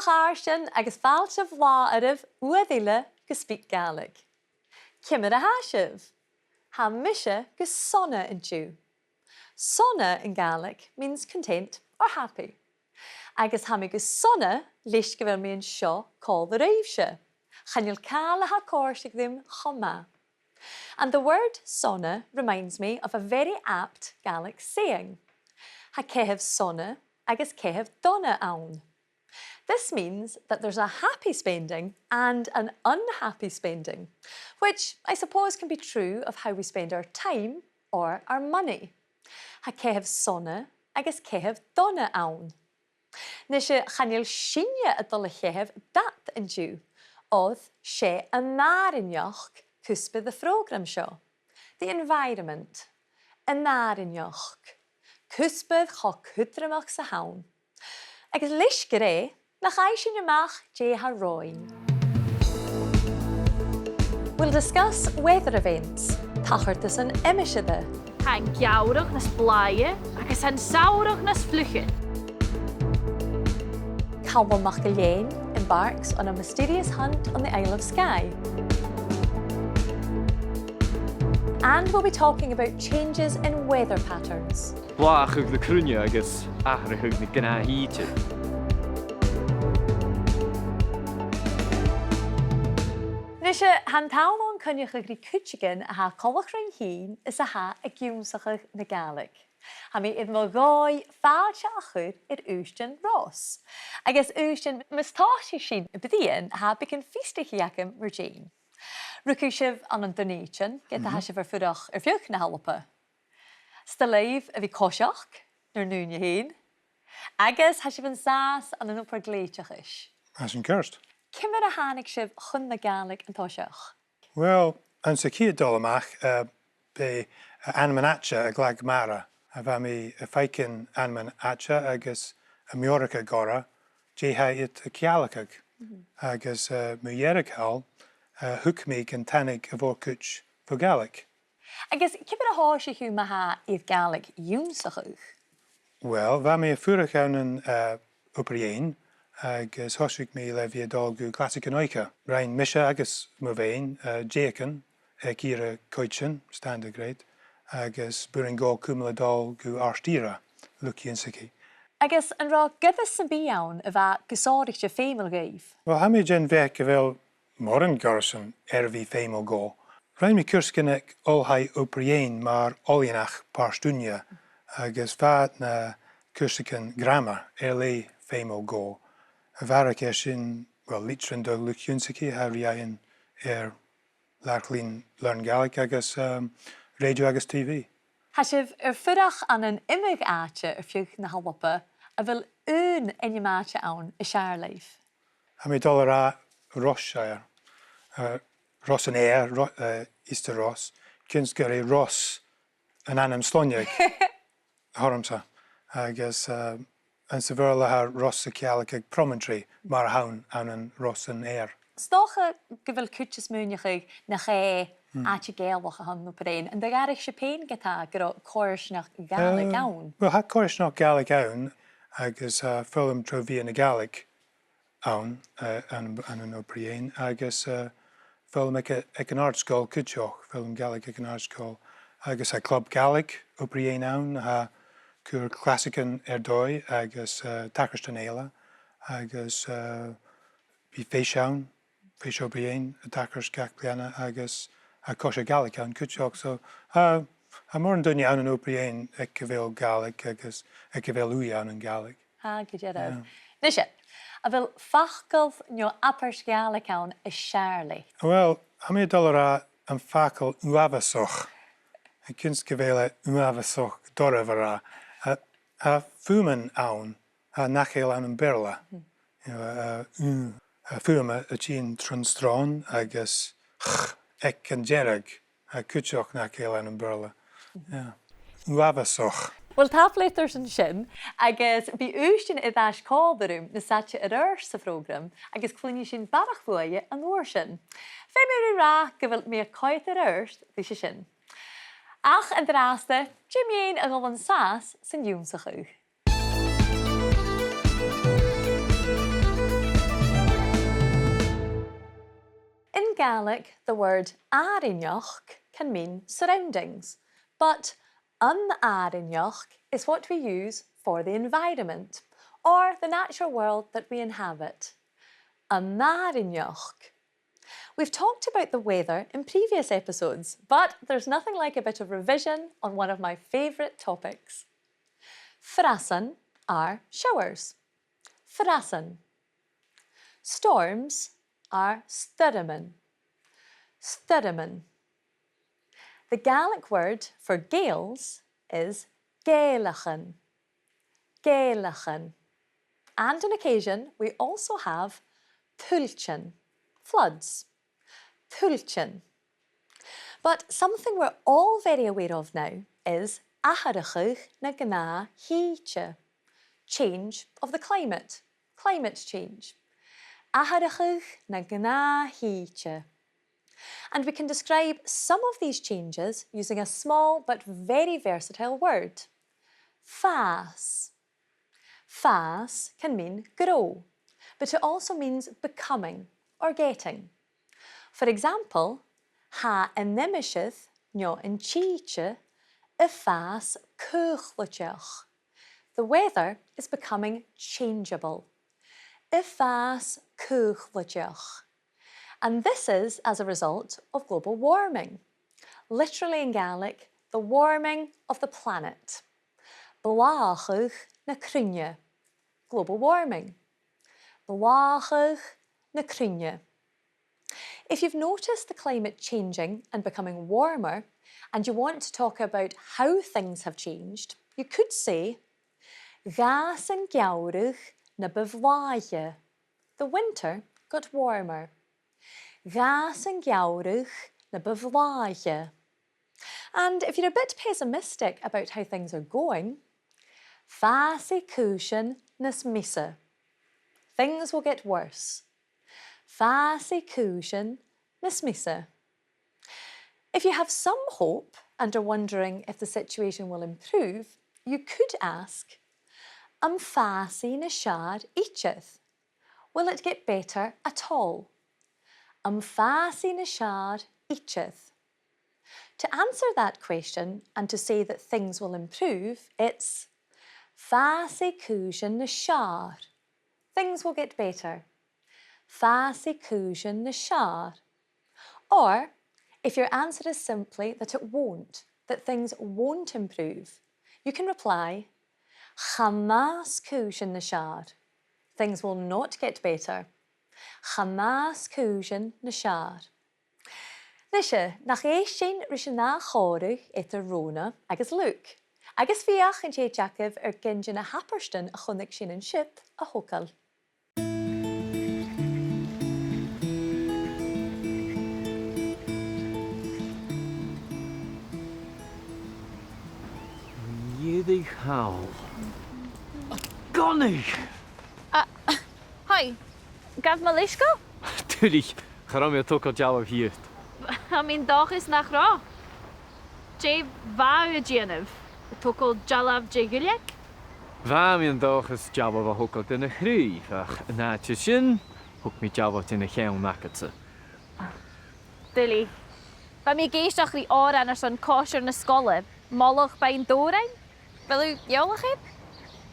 Ach Ùisdean agus fáilte bhlá aribh Ùisdeile go SpeakGaelic. Cimid a haisibh. Ha mise go sonna in Jew. Sonna in Gaelic means content or happy. Agus ha mi go sonna leis go bhfuil mi an seo called the raibhse. Chanil cála ha córsig them choma. And the word sonna reminds me of a very apt Gaelic saying. Ha cehibh sonna agus cehibh donna ann. This means that there's a happy spending and an unhappy spending, which I suppose can be true of how we spend our time or our money. Ha cehibh sonna agus cehibh donna ann. Nishe chanil sinne a dul cehibh dat in Jew, oedd sé an àrainneachd cúspid the fhrògraim seo. The environment, an àrainneachd, cúspid cho cúdramach sa haun. Agus leis go ré, nach sin amach dé ha roin. We'll discuss weather events. Toirt an innse. Han geabhrach nas blaie agus han saorach nas fluche. Calum Maclean embarks on a mysterious hunt on the Isle of Skye. And we'll be talking about changes in weather patterns. Blachug le crunne agus ahrachug na gnáthíte. Nishe han taun cynnych ag cútsigin a ha colach rhain hín is a ha a giúmsachach na Gaelic. Ha mi iad mo gáid fáilte achud Ùisdean Ros. Agus Ùisdean mistáisi sin y bydíon ha bicin fístachiachim Ùisdean. Rwcw sif an an donation, get a ha sif fyrach fiuch na halpa. Staleiv a fi cosiach, nyr nŵn hyn. Agus ha sif yn sas an an upar gleitiach ish. As yn cyrst. Cymryd a hanig sif chun na Gaelic yn tosiach? Wel, yn sy'n dolamach, be anman atcha a glag mara. A fa mi y ffeicyn anman atcha agus y miorica gora, je ha it y cialacag. Agus mi ierighaul, hwc mi gan tanig y fo cwtch fo Gaelic. Agus cymryd a hosi hw ma ha i'r Gaelic iwnsachwch? Wel, fa mi y ffwrach awn yn Ùisdean, agus hosig mi lefi dol gu classic yn oica. Rhain misha agus myfein, jacan, gira coitchen, standard grade, agus burin go cwmla dol gu arstira, luci yn syci. Agus yn rha gyddys yn biawn y fa gysorig dy ffeiml gaif? Wel, ha mi gen fec y fel morin gorson fi ffeiml go. Rhain mi cwrsgynnig olhau Ùisdean mar olianach parstwnia, agus fad na cwrsgyn grammar le ffeiml go. Varach sin, well, litrin do luciúnsaí ha riain larchlín learn Gaelic agus radio agus TV. Ha sif fyrach an an imig áte fiuch na halwapa a bhfuil ún máte ann I searleif. Ha mi dul ra Ros Ros an Ùisdean Ros, cyns gyr Ros an anam sloniag, horamsa, agus yn syfyrla ha Ros y Gaelic ag promontory mar hawn an Ros an Stocha gyfil cwtchys mwynach ag na ché áte Gaelwach a han no brein, and the garich sipain geta gyda cóirsnach Gaelic awn? Wel, ha cóirsnach Gaelic awn, agus ffilm trofi yn y Gaelic awn an Ùisdean, agus ffilm ag an artsgol cwtchoch, ffilm Gaelic ag an artsgol, agus ha Club Gaelic Ùisdean awn, ha cwr classic yn doi, agus tacrystan eila, agus bi feisiawn, feisio Ùisdean, y tacrys gacliana, agus a cosio Gaelic awn cwtchoch. So, ha mor yn dwni awn yn Ùisdean ag gyfeil Gaelic, agus ag gyfeil wy awn yn Gaelic. Ha, gyda'r. Nisha, a fel fachgolf nio apers Gaelic awn y siarli? Wel, ha mi dol ra yn ffacol uafasoch. Yn cyns gyfeil uafasoch dorfa ha fúman awn, ha nachel awn yn berla. Fúma y tîn tron agus ec yn jerag, ha cwtsioch nachel awn yn berla. Uafasoch. Wel, tafleithers yn sin, agus bi Ùisdean I ddais códarúm na satche sa fhrògraim, agus clúni sin barach fwy an o'r sin. Fe mi ra gyfil mi a coet ddi sin. Ach yn draste, Jimmy a gofyn sas sy'n iwnsachwch. Gaelic, the word àrainneachd can mean surroundings, but àrainneachd is what we use for the environment, or the natural world that we inhabit. Àrainneachd. We've talked about the weather in previous episodes, but there's nothing like a bit of revision on one of my favourite topics. Frasan are showers. Frasan. Storms are styrmen. Styrmen. The Gaelic word for gales is Gaelachan. Gaelachan. And on occasion, we also have tuilleadh, floods. Tuilleadh. But something we're all very aware of now is aoigh na gàidhlig, change of the climate change. Aoigh na gàidhlig. And we can describe some of these changes using a small but very versatile word. Fas. Fas can mean grow, but it also means becoming or getting. For example, ha aoigh nio in tíche y fas cheumannan. The weather is becoming changeable. Y fas cheumannan. And this is as a result of global warming. Literally in Gaelic, the warming of the planet. Blachach na cruinne. Global warming. Blachach na cruinne. If you've noticed the climate changing and becoming warmer, and you want to talk about how things have changed, you could say Gas an geabhrach na bhruidhinn. The winter got warmer. Gas an geabhrach na bhruidhinn. And if you're a bit pessimistic about how things are going, Fasi cúisin nas misa. Things will get worse. Fasi cúisin nas misa. If you have some hope and are wondering if the situation will improve, you could ask, fasi na siad íteach. Will it get better at all? Fasi na siad íteach. To answer that question and to say that things will improve, it's Fasi cúisin na siad. Things will get better. Fasi cúisin na siad. Or, if your answer is simply that it won't, that things won't improve, you can reply, Chamas cúisin na siad. Things will not get better. Chamas cúisin na siad. Nisha, nach sin risina chóirich ita Rona agus Luke. Agus fiach an Jacob gingin a haperston a chunig sin an ship a hokal. Iedig haal. Gonnig! Hi, gaf me leisco? Tuilleadh, charam je toch al jawab hier. I mean, dag is nach ra. Jay Ùisdean toch al jalab Gaidhlig? Vám je dag is jawab a hokal in a chrí, ach naatje sin, hok mi jawab in a cheumannan. Dilly. Ba mi geistach die árainneachd son kosher na scoile, molach by an dórain? Wil u jolach het?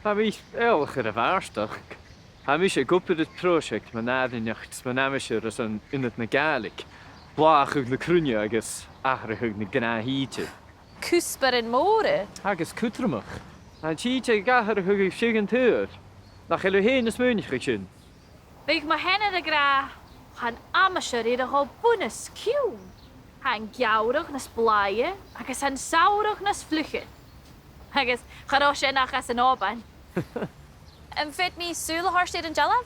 Ha mi elger a vaarstach. Ha mi sé gopur het project man àrainneachd man amisher as an in het na Gaelic. Blachach na cruinne agus aoigh na gàidhlig. Cúspar in móre? Agus cútramach. An títe gathraigh sigan tuir. Nach Eilean is múnich sin. Big ma henne de gra, han amasher iad a go bunas ciún. Han geabhrach nas blaie, agus han saorach nas fluche. Agus chará sé nach as an ábain. En fit mi súlathirstead an jalaf?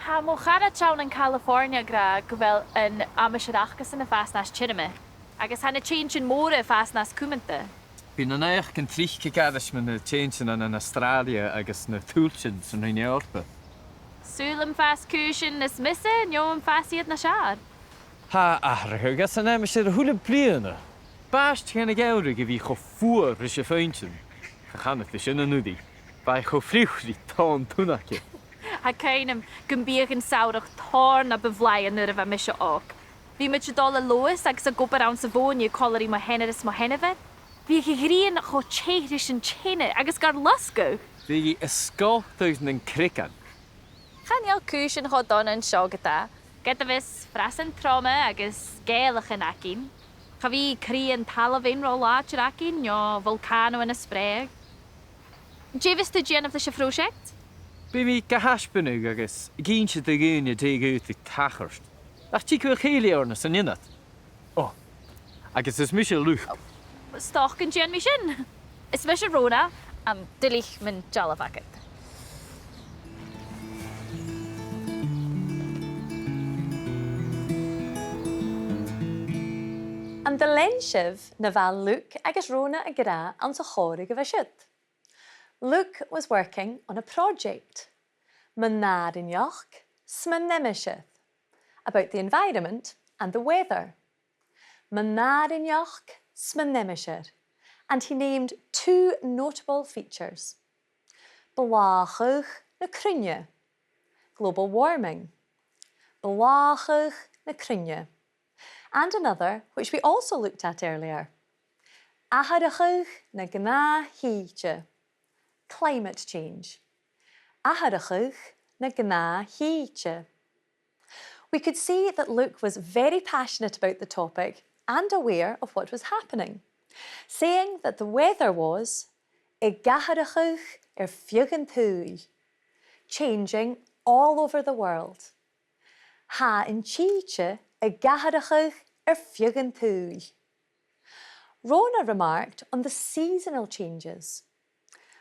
Ha mo chara chawn in California gra gwel yn amasharachgas yn y fast nas chinime. Agus han y change in móre fast nas cúmanta. Bhín an éich an tríce gadis man na change an Australia agus na túilsin san in Europa. Súlam fast cúisin nas misa, njóm fast iad na siad. Ha aoigh agus an amisir a thuúla bliana. Báist cheanna geabhrach a bhí cho fuair is a féintin. Chachanach is sin an nudí. Ba cho friúchrí tán túnacha. Ha cainam gymbiach yn saorach torn a byflai yn yr efo misio og. Fi mynd i dol y Lewis agus a gobar awn sa fôn i coleri mo henedus mo henefed. Fi chi grin cho cheirish yn chene agus gar lusgo. Fi ysgol ddwys yn crican. Chan iawn cwys yn chodon yn sio gyda. Gyda fys fras yn troma agus Gaelic yn acin. Cha fi cri yn talafin ro lach yr acin, nio volcano yn ysbreg. Jefis dy gian of the project? Bi mi gahasbynwg agus gyn sydd dy gyn i dig wyth i tachorst. Ach ti cwyl cheili ornas yn unat. O, agus ys mysio lwch. Stoch yn gian mi sin. Is mysio rona am dilich mynd jalaf agad. Am dy lensiv na val Luke agus Rona a gra an sa chorig of a shit. Luke was working on a project, aoigh, smanemishith, about the environment and the weather. Aoigh, smanemishith, and he named two notable features. Blachach na crunne, global warming. Blachach na crunne. And another, which we also looked at earlier. Àrainneachd na Gàidhlig, climate change. Àrainneachd na Gàidhlig. We could see that Luke was very passionate about the topic and aware of what was happening, saying that the weather was I Gàidhlig tuilleadh, changing all over the world. Ha in Chíche I Gàidhlig tuilleadh. Rona remarked on the seasonal changes.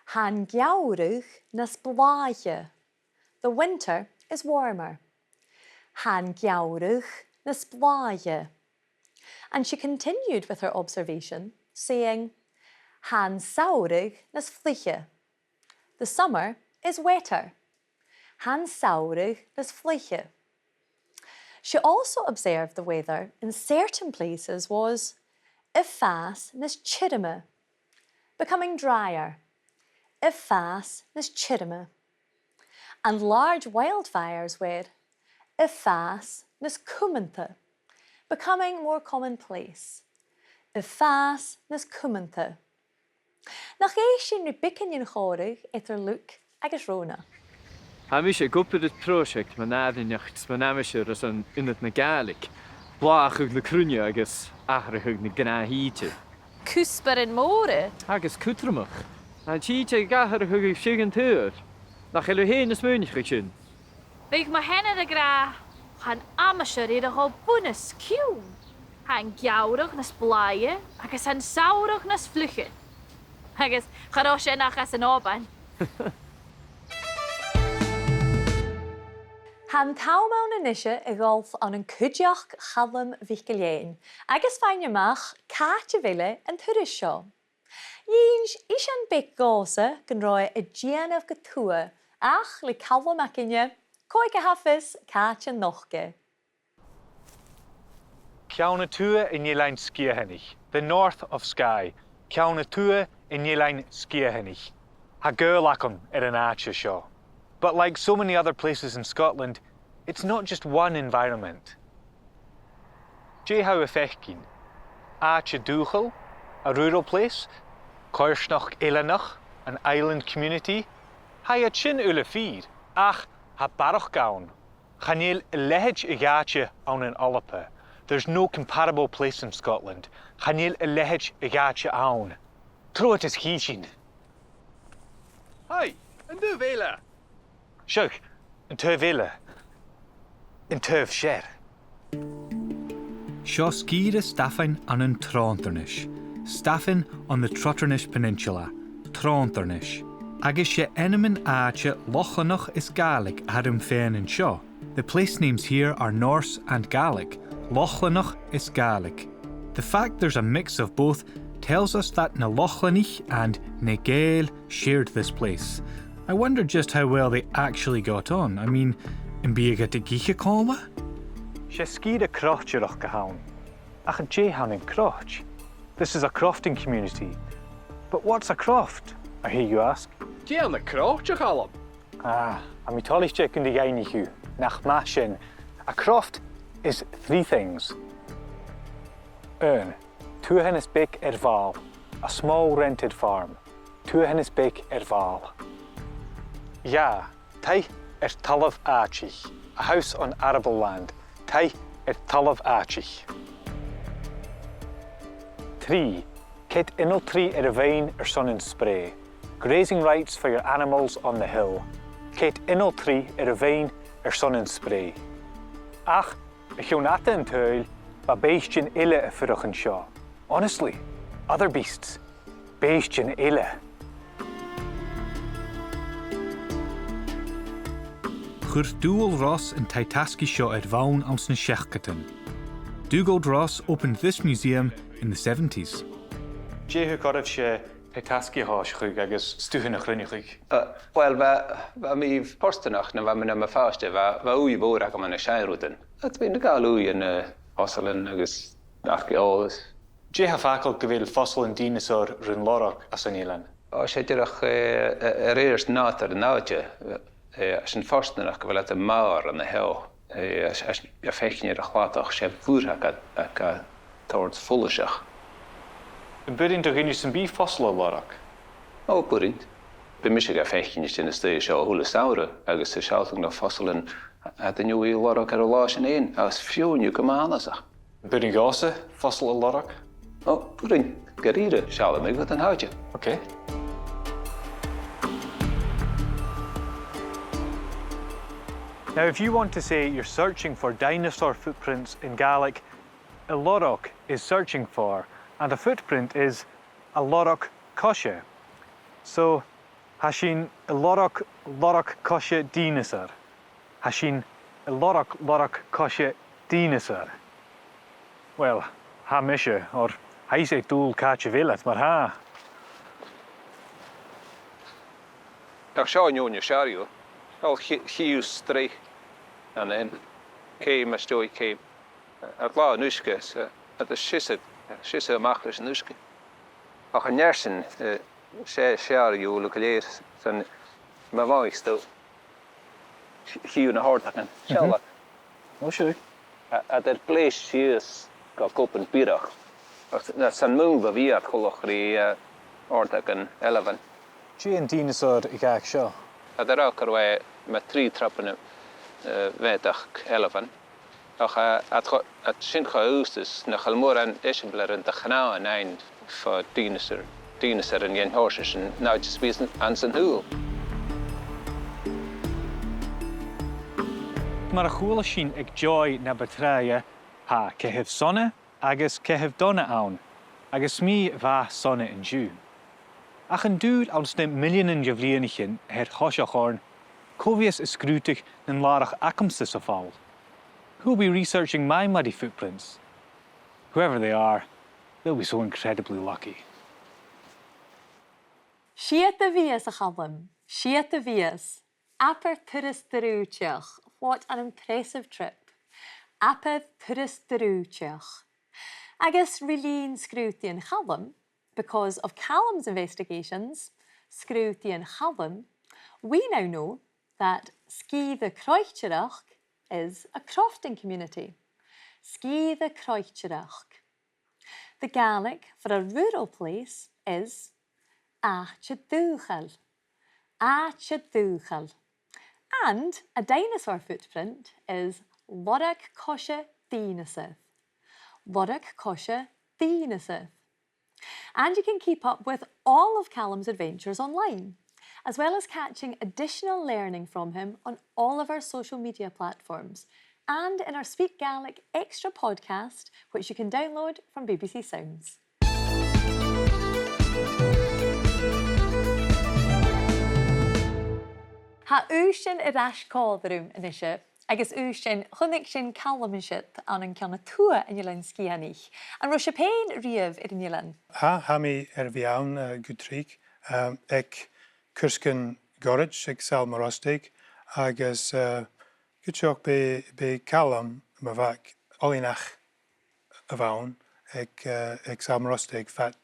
Han geabhrach nas bláithe. The winter is warmer. Han geabhrach nas bláithe. And she continued with her observation, saying, Han saorigh nas fliche. The summer is wetter. Han saorigh nas fliche. She also observed the weather in certain places was I fas nas chirime, becoming drier. I fas nas chirime. And large wildfires were I fas nas cheumannan, becoming more commonplace. I fas nas cheumannan. Nach sin nu bican yn chorig eithar Luke agus Rona. Ha mi sé gopur het project àrainneachd smanemishir as an innit na Gaelic. Blachach na crunne agus aoigh na Gàidhlig. Cwsper yn môre. Agus cwtramach. A títe gahar sigan tuir. Nach chael hen ys mwynich sin. Big ma henne de gra han amasher i'r ho bunus ciwn. Han giawrach nas blaie, agus han saorach nas fluchyn. Agus charoshe nachas yn obair. Han taumaun yn isio y golf an yn cwdiach Calum MacIlleathain, agus fain ymach Gàidhlig yn tuirisio. Yns isian big gosa gan roi y gian of gytwa, ach li Calum MacIlleathain, coig a hafis Gàidhlig. Tionndadh in Eilean Sgitheanach, the north of Skye. Tionndadh in Eilean Sgitheanach. Ha gàidhlig an áite seo. But like so many other places in Scotland, it's not just one environment. Dé how effectin, áite dúchal, a rural place, Coirtnach Eileanach, an island community, ha a chin ula feed, ach ha barach gaun, chanil lehej igache on an Alapa. There's no comparable place in Scotland. Chanil lehej igache on. Troit is hiechin. Hi, and du vela. Sjoch, in Turvilla, in Turv Sher. Seo Skye Staffin an an Trontarnish, Staffin on the Trotternish Peninsula, Trontarnish. Agus sé enemin áite Lochanach is Gaelic Adam féin and Shaw. The place names here are Norse and Gaelic. Lochanach is Gaelic. The fact there's a mix of both tells us that na Lochanich and na Gael shared this place. I wonder just how well they actually got on. I mean, in Biaga de Giche Colma? She Skye Crochterach gehaun. Ach J han in Croch. This is a crofting community. But what's a croft? I hear you ask. Gian na croch Calum. A mi toileadh in the aoigh nach masin. A croft is three things. Tuilleadh big val, a small rented farm. Tuilleadh big val. Ja, tai talamh aoigh, a house on arable land. Tai talamh aoigh. 3. Kit inneltree a vein son in spray. Grazing rights for your animals on the hill. Kit inneltree a vein son in spray. Ach, a cheumannan tuilleadh, ba béistin ille a furachan seo. Honestly, other beasts, béistin ille. Chur Ùisdean Ros in Taitaski seo vaun ans na Seachcatain. Ùisdean Ros opened this museum in the 70s. Jehu corrah sé Taitaski háis chuig agus stiùidio chuig. Well, va mi porstanach na va mi na fáiste va uí bór ag man na seirúdan. At bhí na gáil uí in Oslan agus Gaidhlig. Jeha facail go bhfuil fossil an dinosaur run lorg as an Eilean. Sé dúach réirs nátar náide sin forstanach go bhfuil a már an na heo. A féicne a chladach sé bhúrach ag toirt fullaseach. Yn byrjun do gynnu sy'n bif fossil o lorg? O, bwrint. By mi eisiau gael yn y styd sio hwyl y sawr, agos y sialtwg na fossil yn a dyn nhw I lorg ar y las yn un, agos ffiwn yw gymaanasach. Yn byrjun gose fossil o lorg? O, bwrint. Garir sialtwg mig fod yn hawdja. Okay. Now, if you want to say you're searching for dinosaur footprints in Gaelic, a lorg is searching for, and the footprint is a lorg-coise. So, hashin a lorg-coise dinosaur. Hashin a lorg-coise dinosaur. Well, ha mishe, or hij zei doel kaatje willet, maar ha. Ag seo njónne searíú, al chiú strí an in, céim a stoi céim. Ar lá nuisce, at a sise amach leis nuisce. Ach a nersin sé searíú le léir san ma bhaig stó. Chiú na hórtachan, seala. O siúr. A der bléis siús go copan bírach. San mún ba bhí at cholach rí hórtachan 11. Gee an dinosaur I gaag seo. A der ácar wé me 3 trappen védach 11. Ach at sin cha ústas na chalmór an isimbler an de chná an ein fa dinosaur an yen horses an náid spísan an san húl. Mar a chúla sin ag joy na batráide ha cehih sonne agus cehih donna ann, agus mí bha sonne in dú. Ach an dúd ans na millionen de bhlianachin hoiseachorn, covius is scrútig den lárach acamsa sa fáil. Who'll be researching my muddy footprints? Whoever they are, they'll be so incredibly lucky. Siat the vias a Calum. Siat the vias. Aper toirt. What an impressive trip. Aper toirt. Agus Eilean Sgitheanach Calum, because of Calum's investigations, Sgitheanach Calum, we now know that Skye the Chuairt is a crofting community. Skye the Chuairt. The Gaelic for a rural place is aoigh. Aoigh. And a dinosaur footprint is lorg-coise dinosaur. Lorg-coise dinosaur. And you can keep up with all of Calum's adventures online, as well as catching additional learning from him on all of our social media platforms and in our SpeakGaelic extra podcast, which you can download from BBC Sounds. Ha Ùisdean Ros códrum innse, agus Ùisdean chunig sin Calum an an ceanna tua in Eilean Sgitheanach, an ro se péin riamh in Eilean. Ha mi bheann gutrík, ag Curscan Gorage, ag saor-thoileach, agus gutseoch be Calum Maclean àrainneachd a bhain ag saor-thoileach fat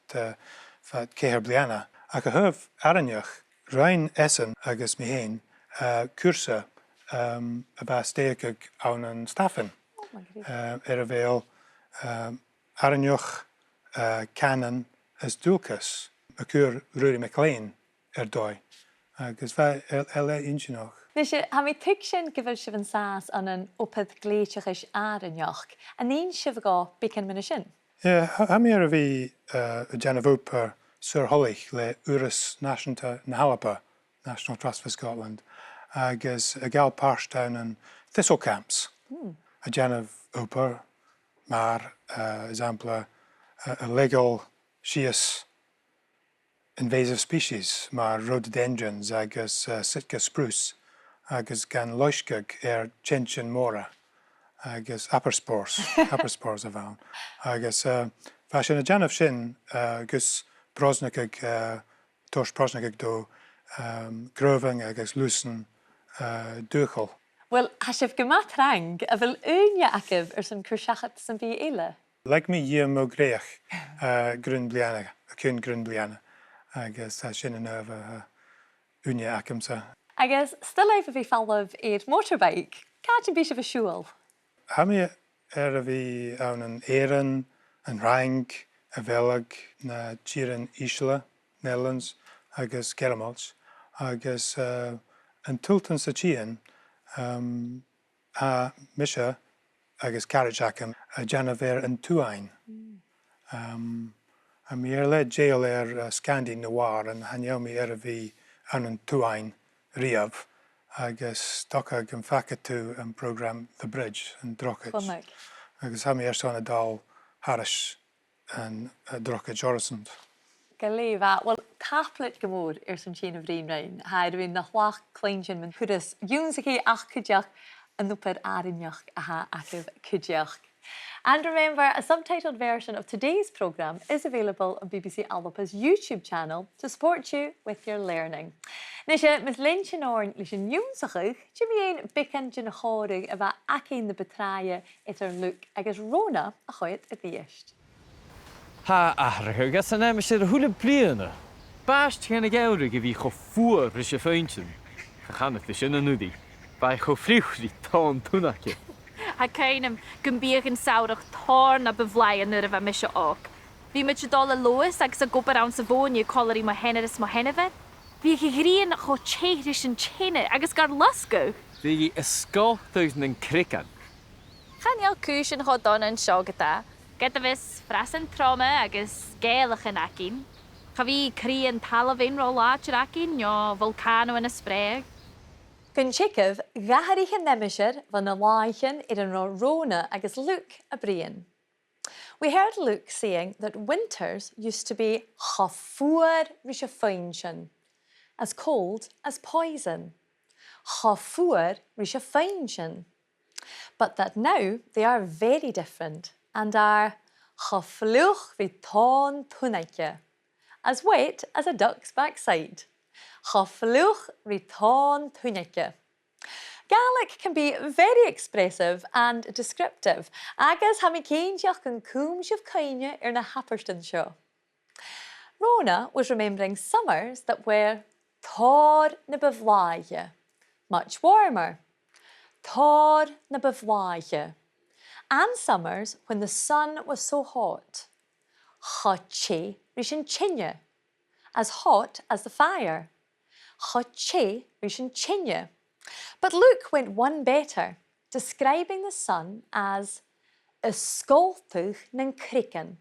céhir bliana. Ag a thuh àrainneachd, rain esan agus mi héin, cwrsa y bas deig awn yn Staffin. A fel àrainneachd canan as dúchas a cwr Calum Maclean dói. Agus fe insinoch. Nisje, ha mi tig sin gyfer sif yn sas an yn opad gleitiach is àrainneachd. An un sif go bicin mynd sin? Ha mi fi Genevop saor-thoileach le Uras National National Trust for Scotland. Agus a gal pars down in thistle camps. A Genevop maar example a legal sheas invasive species, maar rhododendrons agus Sitka spruce, agus gan loisgag chinchin mora, agus apperspores a bhain. Agus fashion a Genef sin agus brosnagag toirt brosnagag do groving agus lucen duchel. Wel, ha sif gymat rang a fel unia acif sy'n cwrsiachat sy'n fi eile? Like me mo greach grun bliana, cyn grun bliana. Agus sin yn unia acimsa. Agus, still eif fi fallof motorbike, cad yn bysio fy siŵl? Ha mi fi awn yn Eilean, yn rang, a velag, na tíran Ísle, Netherlands, agus Geramals, agus yn tultan sa tían, a misha, agus carriage acum, a janaver yn tuain. A mi le jail Scandi Noir, and hanyel mi fi an tuain riaf, agus docag yn facatu yn program The Bridge yn Drochage. Fwnnag. Agus ha mi son a dal Harris yn Drochage Orsond. Gaelhlig, wel, taplet gymwr sy'n chyn o frin rhain. Ha rwy'n na chwach cleinsion mynd hwyrus ywns chi ach cydioch yn ddwper àrainneachd a ha acif cydioch. And remember, a subtitled version of today's programme is available on BBC Alba's YouTube channel to support you with your learning. Nisje, met Lintje Noorn, Lisje Nieuwsachig, Jimmy een bekend jyn chorig a va akin de betraaie et look agus Rona a chuairt at the east. Ha ahrach agus an am sé húla bliana. Bast chéna gairig a bhí cho fuair is sé féintin. Chachanach leis sin an nudí. Ba cho friúchrí tionndadh. Ha cainam gymbiach yn saorach tor na beflaen yr yfa misio og. Fi mynd i dol y loes agus a gobar awn sa fôn i coleri mo heneris mo henefed. Fi chi grin cho cheiris yn chene agus gar lusgo. Fi ysgolthwyd yn crican. Chan ial cwys yn chodon yn sio gyda. Gyda fys frasen troma agus Gaelic yn acin. Cha fi cri yn talafin rolat yr acin, nio volcano yn ysbreg. Kun chickev gaharig en nemisher van a laichen in Rona agus Luke a Brian. We heard Luke saying that winters used to be chafuar risha feinshin, as cold as poison. Chafuar risha feinshin. But that now they are very different and are chafluch vi tionndadh, as wet as a duck's backside. Chafluch ri tionndadh. Gaelic can be very expressive and descriptive, agus ha mi céinteach an cúms of caine na Happerston show. Rona was remembering summers that were tor na beflaie, much warmer. Tor na beflaie. And summers when the sun was so hot. Chache rishin chinne, as hot as the fire. Chache rishin chinne. But Luke went one better, describing the sun as ysgolthwch na'n crican,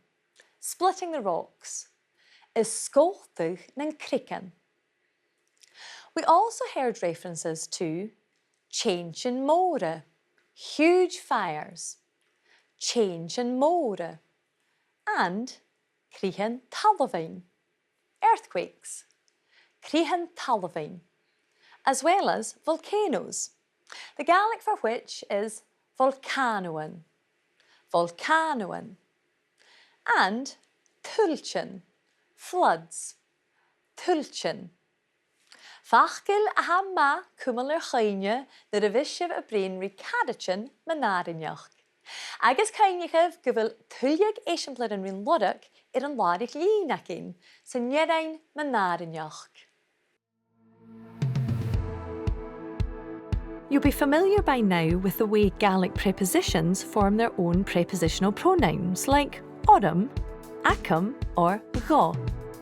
splitting the rocks. Ysgolthwch na'n crican. We also heard references to change in mora, huge fires, change in mora, and crihan talavine, earthquakes, crihan talavine, as well as volcanoes, the Gaelic for which is volcanoan, volcanoan, and tuilchin, floods, tuilchin. Fachgil a ha ma cwmal chaine na revishiv a brain ri cadachin àrainneachd. Agus cainechef gyfil tuilleadh eisiamplar yn rhin lorg an láirich líonacin sa nerain àrainneachd. You'll be familiar by now with the way Gaelic prepositions form their own prepositional pronouns, like orm, acum, or go.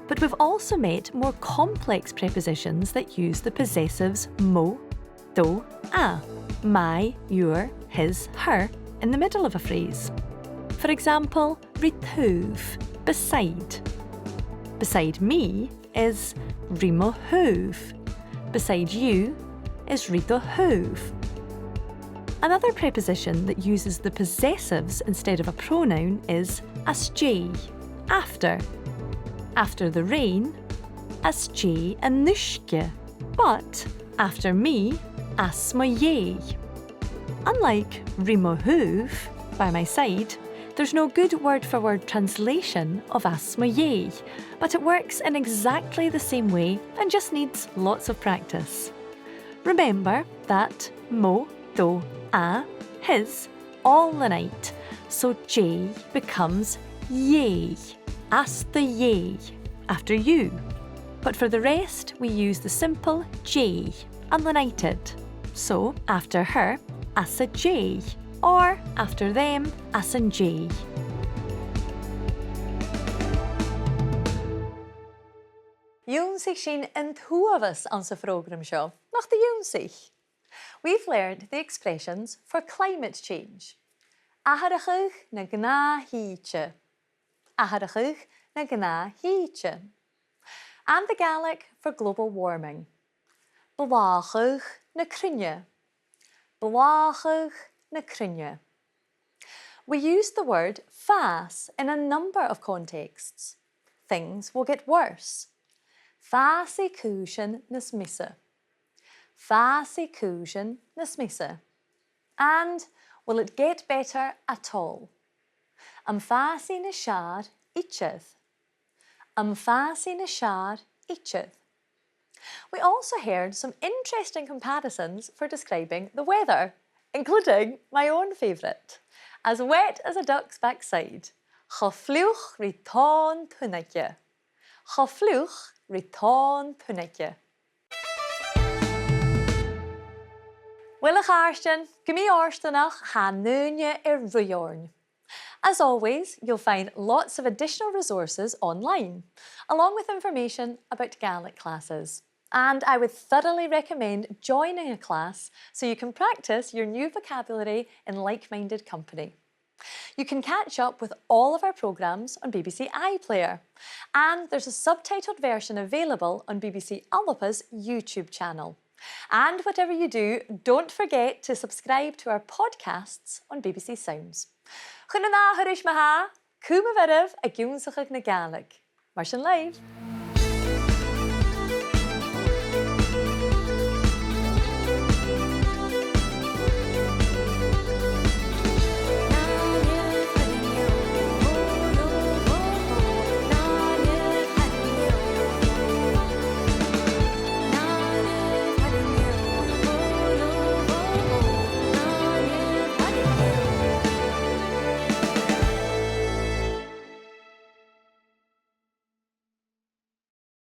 But we've also met more complex prepositions that use the possessives mo, do, a, my, your, his, her in the middle of a phrase. For example, rituv, beside. Beside me is rimohuv. Beside you is ritohuv. Another preposition that uses the possessives instead of a pronoun is asj, after. After the rain, asj anushke, but after me, asmoye. Unlike rimohuv, by my side, there's no good word-for-word translation of asmoye, but it works in exactly the same way and just needs lots of practice. Remember that mo, do, a, his, all the night, so j becomes ye, as the ye, after you. But for the rest, we use the simple j, unlenited. So after her, as a j, or after them, as an j. Dún sig sin an thuamhas an sa fhrógraim seo, nach the dún sig. We've learned the expressions for climate change. Aharachug na gná híte. Aharachug na gná híte. And the Gaelic for global warming. Blachug na crunne. Blachug na crunne. We use the word fas in a number of contexts. Things will get worse. Fasi cúsin na smisa. Fasi cúsin na smisa. And will it get better at all? Fasi na siad ichith. Fasi na siad ichith. We also heard some interesting comparisons for describing the weather, including my own favourite. As wet as a duck's backside. Chafluch riton tuilleadh. Chafluch riton tuilleadh. Willa Ùisdean, Gumi Ùisdeanach ha núine Ùisdean. As always, you'll find lots of additional resources online, along with information about Gaelic classes. And I would thoroughly recommend joining a class so you can practice your new vocabulary in like-minded company. You can catch up with all of our programmes on BBC iPlayer, and there's a subtitled version available on BBC Alpa's YouTube channel. And whatever you do, don't forget to subscribe to our podcasts on BBC Sounds. Chuna na harish maha, cúma verif a giúnsachach na Gaelic. Mar sin leid.